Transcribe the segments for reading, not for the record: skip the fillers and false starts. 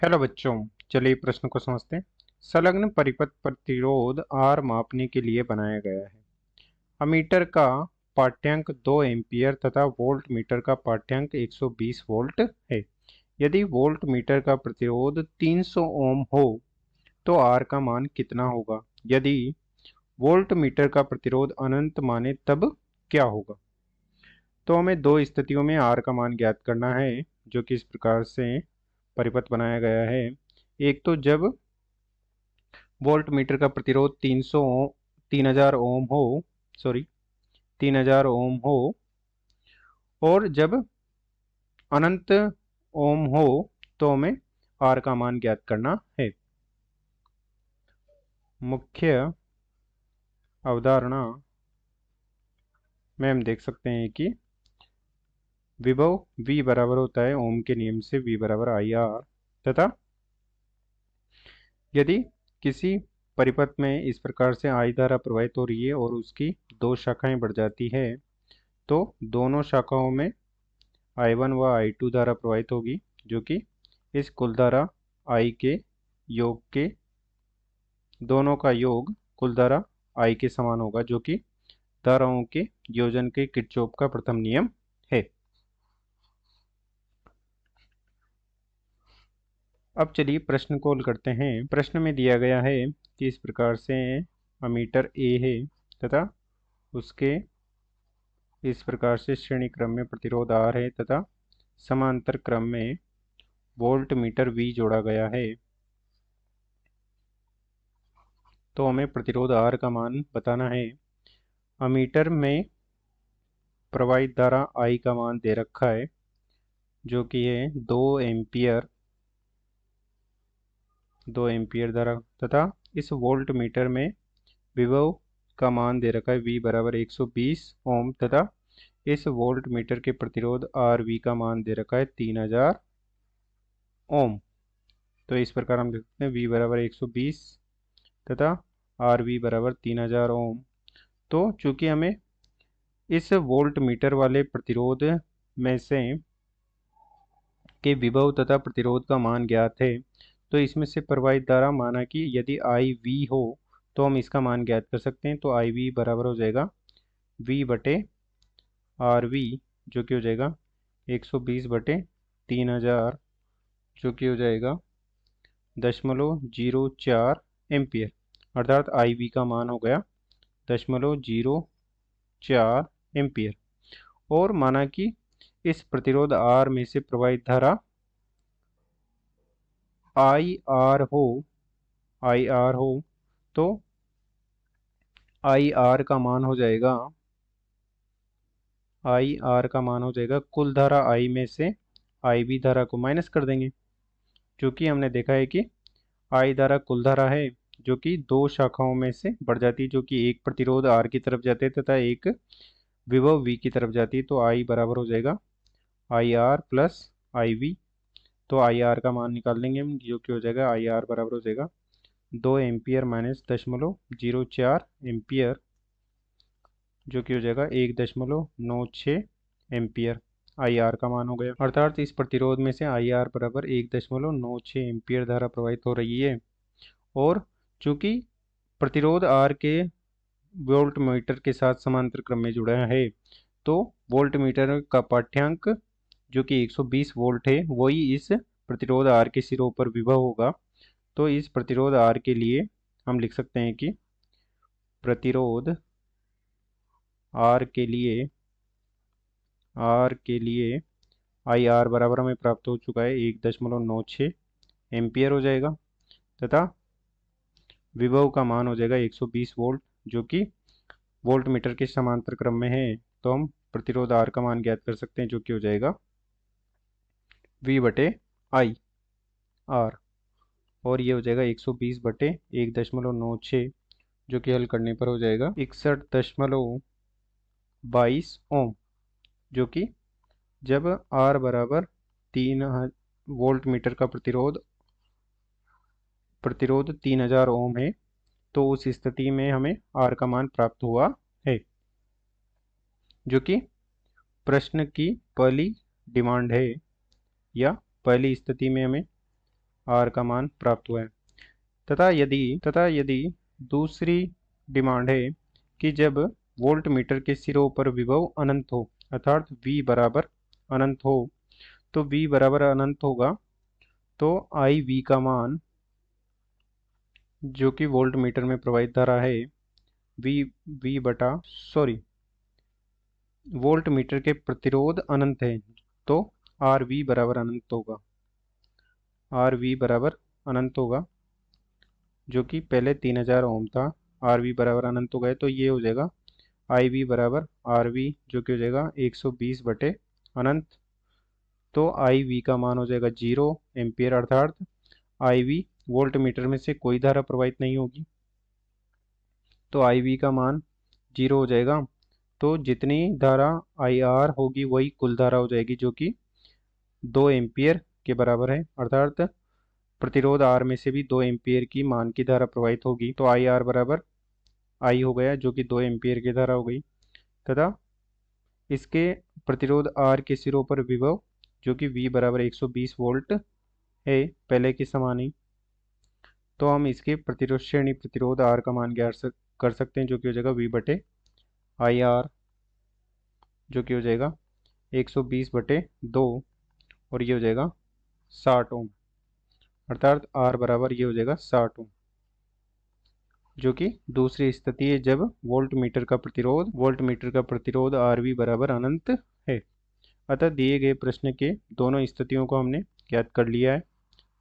Hello बच्चों, चलिए प्रश्न को समझते हैं। संलग्न परिपथ प्रतिरोध R मापने के लिए बनाया गया है। अमीटर का पाठ्यांक 2 एम्पीयर तथा वोल्ट मीटर का पाठ्यांक 120 वोल्ट है। यदि वोल्ट मीटर का प्रतिरोध 300 ओम हो तो R का मान कितना होगा? यदि वोल्ट मीटर का प्रतिरोध अनंत माने तब क्या होगा? तो हमें दो स्थितियों में R का मान ज्ञात करना है, जो कि इस प्रकार से परिपथ बनाया गया है। एक तो जब वोल्ट मीटर का प्रतिरोध 3000 ओम हो, सॉरी 3000 ओम हो, और जब अनंत ओम हो तो हमें आर का मान ज्ञात करना है। मुख्य अवधारणा में हम देख सकते हैं कि विभव V बराबर होता है ओम के नियम से V बराबर आई आर, तथा यदि किसी परिपथ में इस प्रकार से आई धारा प्रवाहित हो रही है और उसकी दो शाखाएं बढ़ जाती है तो दोनों शाखाओं में I1 व I2 धारा प्रवाहित होगी, जो कि इस कुल धारा I के योग के दोनों का योग कुल धारा I के समान होगा, जो कि धाराओं के योजन के किरचॉफ का प्रथम नियम है। अब चलिए प्रश्न को हल करते हैं। प्रश्न में दिया गया है कि इस प्रकार से अमीटर A है तथा उसके इस प्रकार से श्रेणी क्रम में प्रतिरोध R है तथा समांतर क्रम में वोल्ट मीटर V जोड़ा गया है। तो हमें प्रतिरोध R का मान बताना है। अमीटर में प्रवाहित धारा I का मान दे रखा है, जो कि है 2 एम्पियर धारा, तथा इस वोल्ट मीटर में विभव का मान दे रखा है V बराबर 120 ओम, तथा इस वोल्ट मीटर के प्रतिरोध RV का मान दे रखा है 3000 ओम। तो इस प्रकार हम लिख सकते हैं V बराबर 120 तथा RV बराबर 3000 ओम। तो चूंकि हमें इस वोल्ट मीटर वाले प्रतिरोध में से के विभव तथा प्रतिरोध का मान ज्ञात है, तो इसमें से प्रवाहित धारा माना कि यदि आई वी हो तो हम इसका मान ज्ञात कर सकते हैं। तो आई वी बराबर हो जाएगा V बटे आर वी, जो कि हो जाएगा 120 बटे 3000, जो कि हो जाएगा 0.04 एम्पियर, अर्थात आई वी का मान हो गया 0.04 एम्पियर। और माना कि इस प्रतिरोध R में से प्रवाहित धारा IR हो, तो IR का मान हो जाएगा कुल धारा I में से IB धारा को माइनस कर देंगे, क्योंकि हमने देखा है कि I धारा कुल धारा है जो कि दो शाखाओं में से बढ़ जाती है, जो कि एक प्रतिरोध R की तरफ जाते हैं तथा एक विभव V की तरफ जाती है। तो I बराबर हो जाएगा IR प्लस IB। तो IR का मान निकाल लेंगे हम, जो कि हो जाएगा IR बराबर हो जाएगा 2 एम्पियर माइनस 0.04 एम्पियर, जो कि हो जाएगा 1.96 एम्पियर। IR का मान हो गया, अर्थात इस प्रतिरोध में से IR बराबर 1.96 एम्पियर धारा प्रवाहित हो रही है। और चूंकि प्रतिरोध R के वोल्ट मीटर के साथ समांतर क्रम में जुड़ा है, तो वोल्ट मीटर का पाठ्यांक जो कि 120 वोल्ट है वही इस प्रतिरोध R के सिरों पर विभव होगा। तो इस प्रतिरोध R के लिए हम लिख सकते हैं कि प्रतिरोध R के लिए आई आर बराबर हमें प्राप्त हो चुका है 1.96 एम्पियर हो जाएगा, तथा विभव का मान हो जाएगा 120 वोल्ट, जो कि वोल्ट मीटर के समांतर क्रम में है। तो हम प्रतिरोध R का मान ज्ञात कर सकते हैं, जो कि हो जाएगा V बटे आई आर, और ये हो जाएगा 120 बटे 1.96, जो कि हल करने पर हो जाएगा 61.22 ओम, जो कि जब R बराबर 3 वोल्ट मीटर का प्रतिरोध 3000 ओम है, तो उस स्थिति में हमें R का मान प्राप्त हुआ है, जो कि प्रश्न की पहली डिमांड है, या पहली स्थिति में हमें आर का मान प्राप्त हुआ है। तथा यदि दूसरी डिमांड है कि जब वोल्ट मीटर के सिरों पर विभव अनंत हो, अर्थात V बराबर अनंत हो, तो V बराबर अनंत होगा तो आई वी का मान, जो कि वोल्ट मीटर में प्रवाहित धारा है, वी वी बटा सॉरी वोल्ट मीटर के प्रतिरोध अनंत है, तो आर वी बराबर अनंत होगा। आर वी बराबर अनंत होगा, जो कि पहले 3000 ओम था। आर वी बराबर अनंत हो गए तो ये हो जाएगा आई वी बराबर आर वी, जो कि हो जाएगा 120 बटे अनंत। तो आई वी का मान हो जाएगा 0 एम्पियर, अर्थात आई वी वोल्ट मीटर में से कोई धारा प्रवाहित नहीं होगी, तो आई वी का मान 0 हो जाएगा। तो जितनी धारा आई आर होगी वही कुल धारा हो जाएगी, जो कि 2 एम्पियर के बराबर है, अर्थात प्रतिरोध आर में से भी 2 एम्पियर की मान की धारा प्रवाहित होगी। तो आई आर बराबर आई हो गया, जो कि 2 एम्पियर की धारा हो गई, तथा इसके प्रतिरोध आर के सिरों पर विभव, जो कि V बराबर 120 वोल्ट है, पहले के समान ही। तो हम इसके प्रतिरोध श्रेणी प्रतिरोध आर का मान ज्ञात कर सकते हैं, जो कि हो जाएगा V बटे आई आर, जो कि हो जाएगा 120 बटे 2, और ये हो जाएगा 60 ओम, अर्थात आर बराबर ये हो जाएगा 60 ओम, जो कि दूसरी स्थिति है जब वोल्ट मीटर का प्रतिरोध आर वी बराबर अनंत है। अतः दिए गए प्रश्न के दोनों स्थितियों को हमने ज्ञात कर लिया है।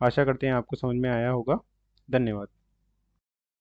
आशा करते हैं आपको समझ में आया होगा। धन्यवाद।